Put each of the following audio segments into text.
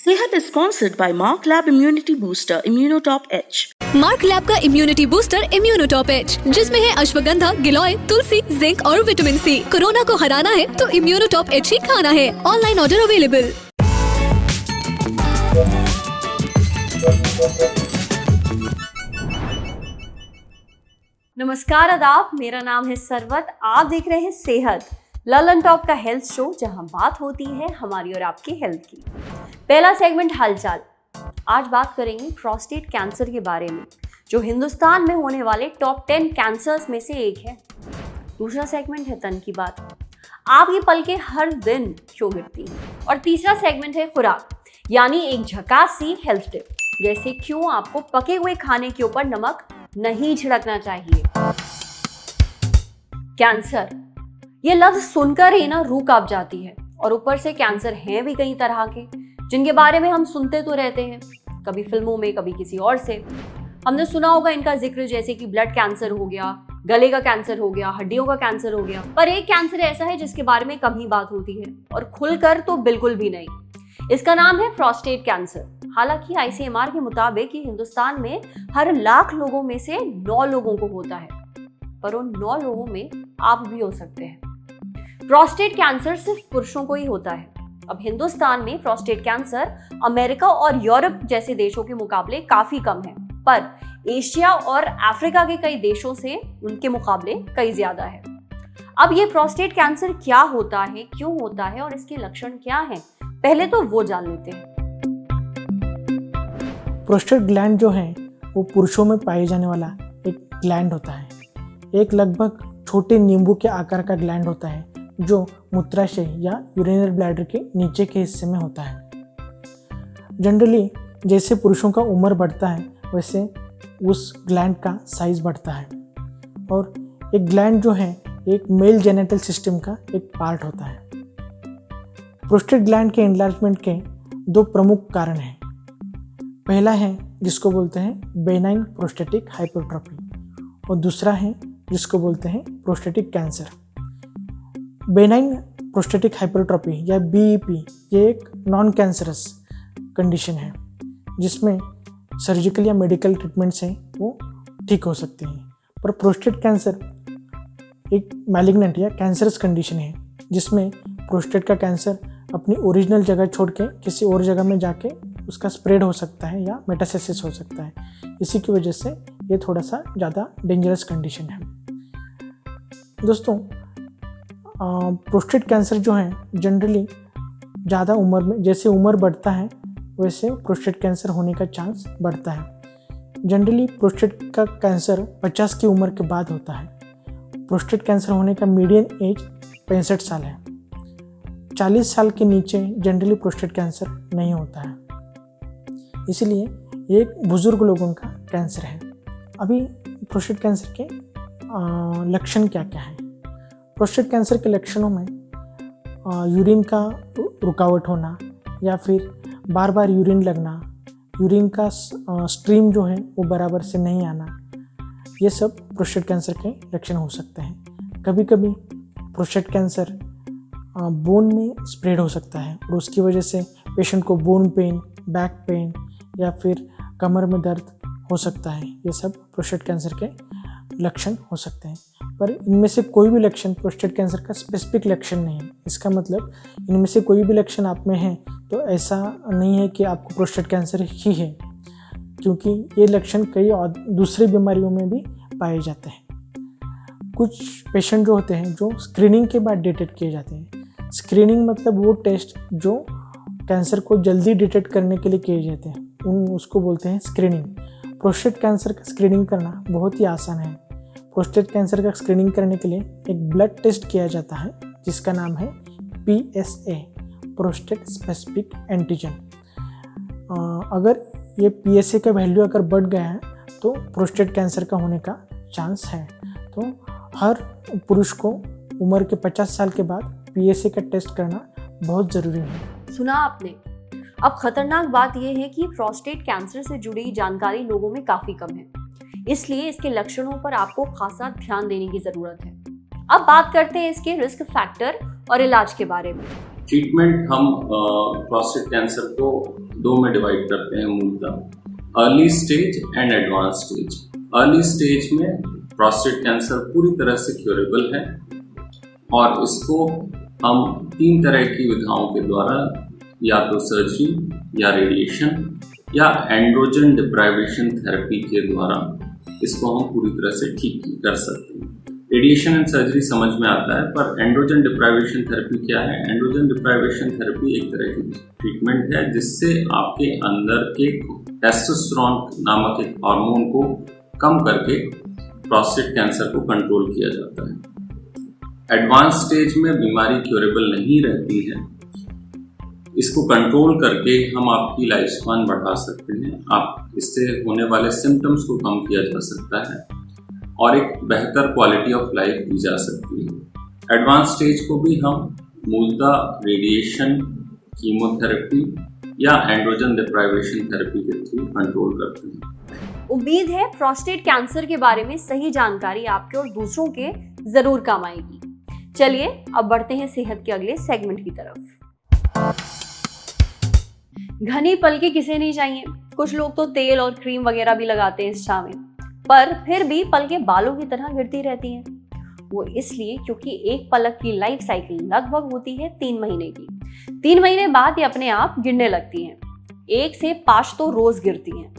सेहत is sponsored by Mark Lab Immunity Booster Immunotop H. Mark lab का immunity booster इम्यूनोटॉप H, जिसमें है अश्वगंधा, गिलोय, तुलसी, zinc और विटामिन सी। कोरोना को हराना है तो इम्यूनोटॉप एच ही खाना है। Online order available. नमस्कार, आदाब। मेरा नाम है सरवत। आप देख रहे हैं सेहत ललन टॉप का हेल्थ शो, जहां बात होती है हमारी और आपकी हेल्थ की। पहला सेगमेंट हालचाल। आज बात करेंगे प्रोस्टेट कैंसर के बारे में, जो हिंदुस्तान में होने वाले टॉप 10 कैंसर्स में से एक है। दूसरा सेगमेंट है तन की बात, आपकी पलकें हर दिन क्यों गिरती हैं। और तीसरा सेगमेंट है खुराक, यानी एक झकास सी हेल्थ टिप, जैसे क्यों आपको पके हुए खाने के ऊपर नमक नहीं छिड़कना चाहिए। कैंसर, ये लफ्ज सुनकर ही ना रूह कांप जाती है। और ऊपर से कैंसर हैं भी कई तरह के, जिनके बारे में हम सुनते तो रहते हैं, कभी फिल्मों में, कभी किसी और से। हमने सुना होगा इनका जिक्र, जैसे कि ब्लड कैंसर हो गया, गले का कैंसर हो गया, हड्डियों का कैंसर हो गया। पर एक कैंसर ऐसा है जिसके बारे में कम ही बात होती है, और खुलकर तो बिल्कुल भी नहीं। इसका नाम है प्रोस्टेट कैंसर। हालांकि आईसीएमआर के मुताबिक हिंदुस्तान में हर लाख लोगों में से 9 लोगों को होता है, पर उन 9 लोगों में आप भी हो सकते हैं। प्रोस्टेट कैंसर सिर्फ पुरुषों को ही होता है। अब हिंदुस्तान में प्रोस्टेट कैंसर अमेरिका और यूरोप जैसे देशों के मुकाबले काफी कम है, पर एशिया और अफ्रीका के कई देशों से उनके मुकाबले कई ज्यादा है। अब ये प्रोस्टेट कैंसर क्या होता है, क्यों होता है और इसके लक्षण क्या हैं, पहले तो वो जान लेते हैं। प्रोस्टेट ग्लैंड जो है वो पुरुषों में पाए जाने वाला एक ग्लैंड होता है। एक लगभग छोटे नींबू के आकार का ग्लैंड होता है, जो मूत्राशय या यूरिनरी ब्लैडर के नीचे के हिस्से में होता है। जनरली जैसे पुरुषों का उम्र बढ़ता है, वैसे उस ग्लैंड का साइज बढ़ता है। और एक ग्लैंड जो है एक मेल जेनेटल सिस्टम का एक पार्ट होता है। प्रोस्टेट ग्लैंड के एनलार्जमेंट के 2 प्रमुख कारण हैं। पहला है जिसको बोलते हैं बेनाइन प्रोस्टेटिक हाइपरट्रोफी, और दूसरा है जिसको बोलते हैं prostatic cancer. Benign prostatic hypertrophy या बीईपी ये एक नॉन कैंसरस कंडीशन है, जिसमें सर्जिकल या मेडिकल ट्रीटमेंट से वो ठीक हो सकते हैं। पर प्रोस्टेट कैंसर एक मैलिग्नेंट या कैंसरस कंडीशन है, जिसमें प्रोस्टेट का कैंसर अपनी ओरिजिनल जगह छोड़ के किसी और जगह में जाके उसका स्प्रेड हो सकता है या मेटास्टेसिस हो सकता है। इसी की वजह से ये थोड़ा सा ज़्यादा डेंजरस कंडीशन है। दोस्तों, प्रोस्टेट कैंसर जो है जनरली ज़्यादा उम्र में, जैसे उम्र बढ़ता है वैसे प्रोस्टेट कैंसर होने का चांस बढ़ता है। जनरली प्रोस्टेट का कैंसर 50 की उम्र के बाद होता है। प्रोस्टेट कैंसर होने का मीडियन एज 65 साल है। 40 साल के नीचे जनरली प्रोस्टेट कैंसर नहीं होता है, इसलिए ये एक बुजुर्ग लोगों का कैंसर है। अभी प्रोस्टेट कैंसर के लक्षण क्या क्या हैं? प्रोस्टेट कैंसर के लक्षणों में यूरिन का रुकावट होना, या फिर बार बार यूरिन लगना, यूरिन का स्ट्रीम जो है वो बराबर से नहीं आना, ये सब प्रोस्टेट कैंसर के लक्षण हो सकते हैं। कभी कभी प्रोस्टेट कैंसर बोन में स्प्रेड हो सकता है, और उसकी वजह से पेशेंट को बोन पेन, बैक पेन या फिर कमर में दर्द हो सकता है। ये सब प्रोस्टेट कैंसर के लक्षण हो सकते हैं। पर इनमें से कोई भी लक्षण प्रोस्टेट कैंसर का स्पेसिफिक लक्षण नहीं है। इसका मतलब इनमें से कोई भी लक्षण आप में है तो ऐसा नहीं है कि आपको प्रोस्टेट कैंसर ही है, क्योंकि ये लक्षण कई और दूसरी बीमारियों में भी पाए जाते हैं। कुछ पेशेंट जो होते हैं जो स्क्रीनिंग के बाद डिटेक्ट किए जाते हैं। स्क्रीनिंग मतलब वो टेस्ट जो कैंसर को जल्दी डिटेक्ट करने के लिए किए जाते हैं, उसको बोलते हैं स्क्रीनिंग। प्रोस्टेट कैंसर का स्क्रीनिंग करना बहुत ही आसान है। प्रोस्टेट कैंसर का स्क्रीनिंग करने के लिए एक ब्लड टेस्ट किया जाता है, जिसका नाम है PSA, प्रोस्टेट स्पेसिफिक एंटीजन। अगर ये PSA का वैल्यू अगर बढ़ गया है तो प्रोस्टेट कैंसर का होने का चांस है। तो हर पुरुष को उम्र के 50 साल के बाद PSA का टेस्ट करना बहुत ज़रूरी है। सुना आपने। अब खतरनाक बात यह है कि प्रोस्टेट कैंसर से जुड़ी जानकारी लोगों में काफी कम है, इसलिए इसके लक्षणों पर आपको खासा ध्यान देने की जरूरत है। अब बात करते हैं इसके रिस्क फैक्टर और इलाज के बारे में। ट्रीटमेंट हम प्रोस्टेट कैंसर को दो में डिवाइड करते हैं मूलतः, early stage and advance stage. Early stage में प्रोस्टेट कैंसर पूरी तरह से क्योरेबल है और इसको हम 3 तरह की विधाओं के द्वारा, या तो सर्जरी या रेडिएशन या एंड्रोजन डिप्राइवेशन थेरेपी के द्वारा इसको हम पूरी तरह से ठीक कर सकते हैं। रेडिएशन एंड सर्जरी समझ में आता है, पर एंड्रोजन डिप्राइवेशन थेरेपी क्या है? एंड्रोजन डिप्राइवेशन थेरेपी एक तरह की ट्रीटमेंट है जिससे आपके अंदर के टेस्टोस्टेरोन नामक एक हार्मोन को कम करके प्रोस्टेट कैंसर को कंट्रोल किया जाता है। एडवांस स्टेज में बीमारी क्योरेबल नहीं रहती है, इसको कंट्रोल करके हम आपकी लाइफ स्पैन बढ़ा सकते हैं, आप इससे होने वाले सिम्टम्स को कम किया जा सकता है और एक बेहतर क्वालिटी ऑफ लाइफ दी जा सकती है। एडवांस स्टेज को भी हम मूलतः रेडिएशन, कीमोथेरेपी या एंड्रोजन डिप्राइवेशन थेरेपी के थ्रू कंट्रोल करते हैं। उम्मीद है प्रोस्टेट कैंसर के बारे में सही जानकारी आपके और दूसरों के जरूर काम आएगी। चलिए अब बढ़ते हैं सेहत के अगले सेगमेंट की तरफ। घनी पलकें किसे नहीं चाहिए? कुछ लोग तो तेल और क्रीम वगैरह भी लगाते हैं इस छाव में, पर फिर भी पलकें बालों की तरह गिरती रहती हैं। वो इसलिए क्योंकि एक पलक की लाइफ साइकिल लगभग होती है 3 महीने की। 3 महीने बाद ये अपने आप गिरने लगती हैं। 1 से 5 तो रोज गिरती हैं।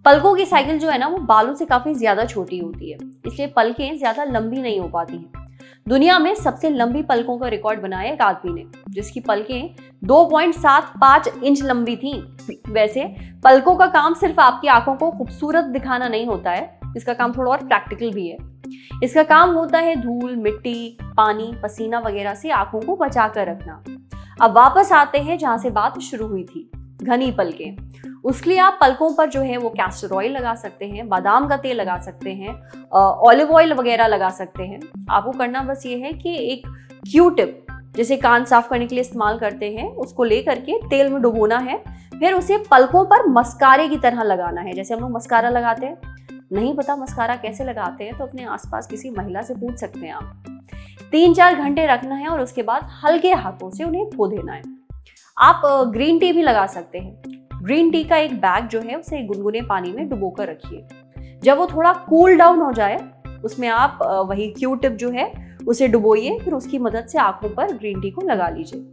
पलकों की साइकिल जो है ना, वो बालों से काफी ज्यादा छोटी होती है, इसलिए पलकें ज्यादा लंबी नहीं हो पाती हैं। दुनिया में सबसे लंबी पलकों का रिकॉर्ड बनाया एक आदमी ने, जिसकी पलकें 2.75 इंच लंबी थीं। वैसे पलकों का काम सिर्फ आपकी आंखों को खूबसूरत दिखाना नहीं होता है, इसका काम थोड़ा और प्रैक्टिकल भी है। इसका काम होता है धूल, मिट्टी, पानी, पसीना वगैरह से आंखों को बचा कर रखना। अब वापस आते हैं जहां से बात शुरू हुई थी, घनी पलकें। उसके लिए आप पलकों पर जो है वो कैस्टर ऑयल लगा सकते हैं, बादाम का तेल लगा सकते हैं, ऑलिव ऑयल वगैरह लगा सकते हैं। आपको करना बस ये है कि एक क्यू टिप, जिसे कान साफ करने के लिए इस्तेमाल करते हैं, उसको लेकर के तेल में डुबोना है, फिर उसे पलकों पर मस्कारे की तरह लगाना है, जैसे हम लोग मस्कारा लगाते हैं। नहीं पता मस्कारा कैसे लगाते हैं तो अपने आसपास किसी महिला से पूछ सकते हैं आप। 3-4 घंटे रखना है और उसके बाद हल्के हाथों से उन्हें धो देना है। आप ग्रीन टी भी लगा सकते हैं। ग्रीन टी का एक बैग जो है उसे गुनगुने पानी में डुबो कर रखिए। जब वो थोड़ा कूल डाउन हो जाए, उसमें आप वही क्यू टिप जो है उसे डुबोइए, फिर उसकी मदद से आंखों पर ग्रीन टी को लगा लीजिए।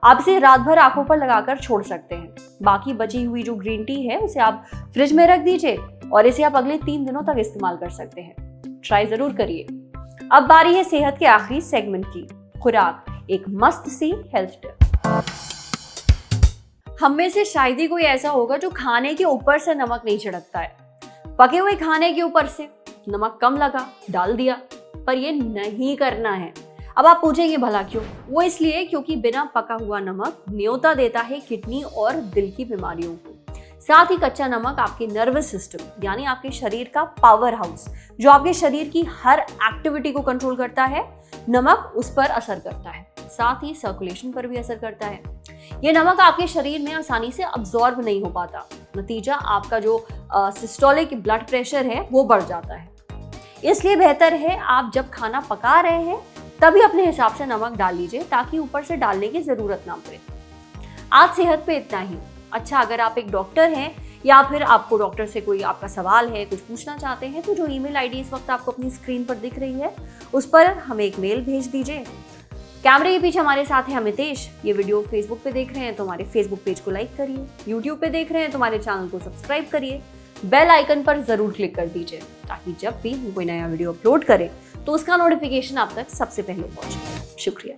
आप इसे रात भर आंखों पर लगाकर छोड़ सकते हैं। बाकी बची हुई जो ग्रीन टी है उसे आप फ्रिज में रख दीजिए और इसे आप अगले 3 दिनों तक इस्तेमाल कर सकते हैं। ट्राई जरूर करिए। अब बारी है सेहत के आखिरी सेगमेंट की, खुराक, एक मस्त सी हेल्थ टिप। हम में से शायद ही कोई ऐसा होगा जो खाने के ऊपर से नमक नहीं छिड़कता है। पके हुए खाने के ऊपर से नमक कम लगा, डाल दिया, पर ये नहीं करना है। अब आप पूछेंगे भला क्यों? वो इसलिए क्योंकि बिना पका हुआ नमक न्योता देता है किडनी और दिल की बीमारियों को। साथ ही कच्चा नमक आपके नर्वस सिस्टम यानी आपके शरीर का पावर हाउस, जो आपके शरीर की हर एक्टिविटी को कंट्रोल करता है, नमक उस पर असर करता है। साथ ही सर्कुलेशन पर भी असर करता है। ये नमक आपके शरीर में आसानी से अब्जॉर्ब नहीं हो पाता। नतीजा आपका जो सिस्टोलिक ब्लड प्रेशर है वो बढ़ जाता है। इसलिए बेहतर है आप जब खाना पका रहे हैं तभी अपने हिसाब से नमक डाल लीजिए, ताकि ऊपर से डालने की जरूरत ना पड़े। आज सेहत पे इतना ही। अच्छा, अगर आप एक डॉक्टर हैं या फिर आपको डॉक्टर से कोई आपका सवाल है, कुछ पूछना चाहते हैं, तो जो ईमेल आईडी इस वक्त आपको अपनी स्क्रीन पर दिख रही है उस पर हमें एक मेल भेज दीजिए। कैमरे के पीछे हमारे साथ है अमितेश। ये वीडियो फेसबुक पे देख रहे हैं तो हमारे फेसबुक पेज को लाइक करिए, यूट्यूब पे देख रहे हैं तो हमारे चैनल को सब्सक्राइब करिए, बेल आइकन पर जरूर क्लिक कर दीजिए, ताकि जब भी हम कोई नया वीडियो अपलोड करें तो उसका नोटिफिकेशन आप तक सबसे पहले पहुंचे। शुक्रिया।